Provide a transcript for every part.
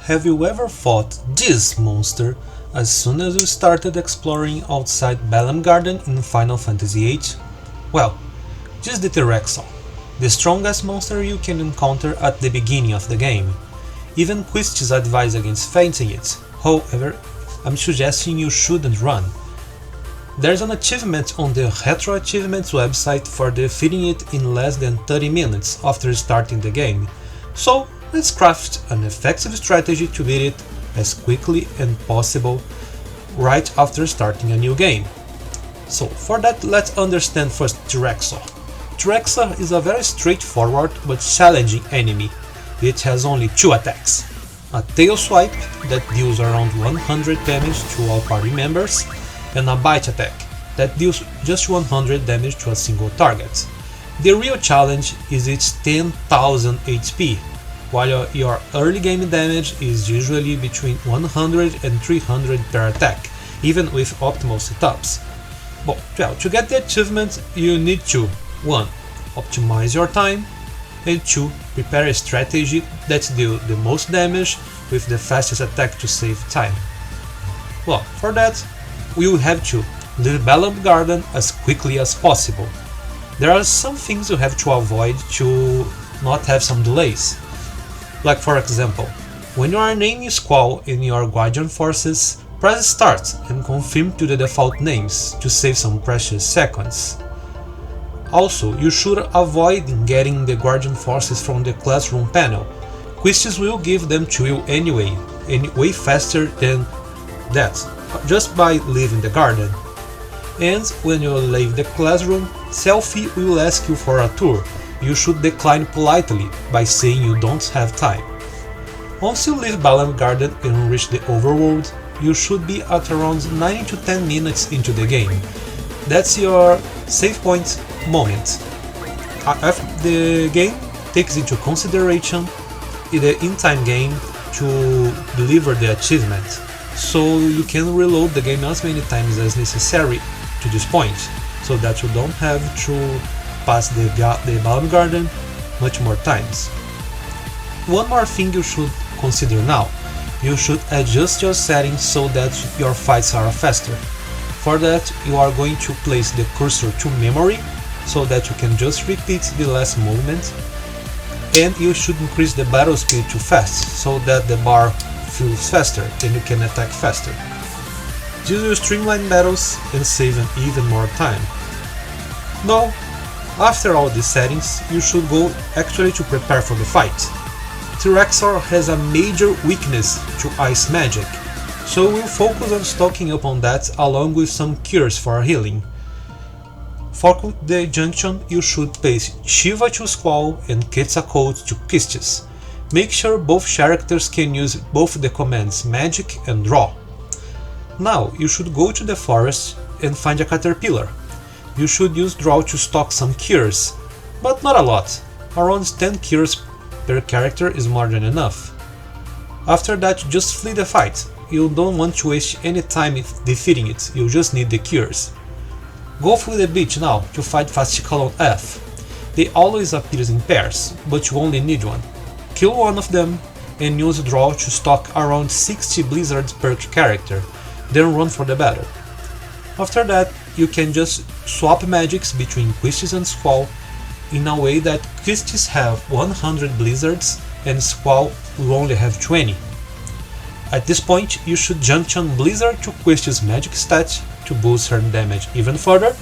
have you ever fought this monster as soon as you started exploring outside Balamb Garden in Final Fantasy VIII? Well, this is the T-Rexaur, the strongest monster you can encounter at the beginning of the game. Even quests advise against fighting it, however, I'm suggesting you shouldn't run. There's an achievement on the retroachievement website for defeating it in less than 30 minutes after starting the game, so let's craft an effective strategy to beat it as quickly as possible right after starting a new game. So for that, let's understand first T-Rexaur. T-Rexaur is a very straightforward but challenging enemy. It has only two attacks: a tail swipe that deals around 100 damage to all party members, and a bite attack that deals just 100 damage to a single target. The real challenge is its 10,000 HP, while your early game damage is usually between 100 and 300 per attack, even with optimal setups. But well, to get the achievement you need to 1. Optimize your time, and 2. Prepare a strategy that deals the most damage with the fastest attack to save time. Well, for that we will have to leave Balamb Garden as quickly as possible. There are some things you have to avoid to not have some delays. Like for example, when you are naming Squall in your Guardian forces, press start and confirm to the default names to save some precious seconds. Also, you should avoid getting the Guardian forces from the classroom panel. Quests will give them to you anyway, and way faster than that, just by leaving the garden. And when you leave the classroom, Selphie will ask you for a tour. You should decline politely by saying you don't have time. Once you leave Balamb Garden and reach the overworld, you should be at around 9 to 10 minutes into the game. That's your save point moment. After the game takes into consideration the in-time game to deliver the achievement, so you can reload the game as many times as necessary to this point, so that you don't have to pass the Balamb Garden much more times. One more thing you should consider now: you should adjust your settings so that your fights are faster. For that, you are going to place the cursor to memory so that you can just repeat the last movement, and you should increase the battle speed to fast so that the bar feels faster and you can attack faster. This will streamline battles and save even more time. Now, after all these settings, you should go actually to prepare for the fight. T-Rexaur has a major weakness to ice magic, so we'll focus on stocking up on that along with some cures for healing. For the junction, you should place Shiva to Squall and Quetzalcoatl to Kistis. Make sure both characters can use both the commands magic and draw. Now you should go to the forest and find a caterpillar. You should use draw to stock some cures, but not a lot. Around 10 cures per character is more than enough. After that, just flee the fight. You don't want to waste any time defeating it, you just need the cures. Go through the beach now to fight Fasciculon F. They always appear in pairs, but you only need one. Kill one of them and use draw to stock around 60 blizzards per character, then run for the battle. After that, you can just swap magics between Quistis and Squall in a way that Quistis have 100 blizzards and Squall will only have 20. At this point, you should junction Blizzard to Quistis magic stat to boost her damage even further,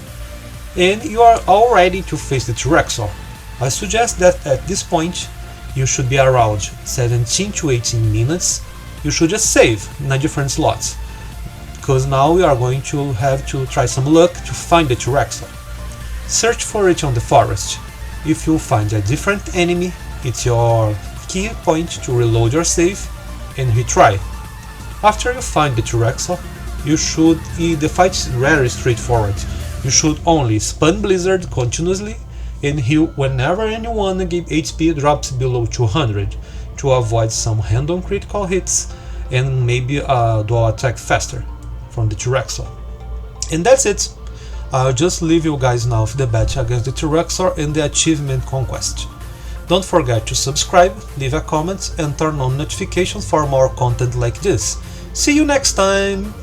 and you are all ready to face the T-Rexaur. I suggest that at this point you should be around 17 to 18 minutes. You should just save in a different slot, because now we are going to have to try some luck to find the T-Rexaur. Search for it on the forest. If you find a different enemy, it's your key point to reload your save and retry. After you find the T-Rexaur, the fight is very straightforward. You should only spam Blizzard continuously and heal whenever anyone game HP drops below 200 to avoid some random critical hits and maybe a dual attack faster from the T-Rexaur. And that's it. I'll just leave you guys now with the battle against the T-Rexaur and the achievement conquest. Don't forget to subscribe, leave a comment and turn on notifications for more content like this. See you next time!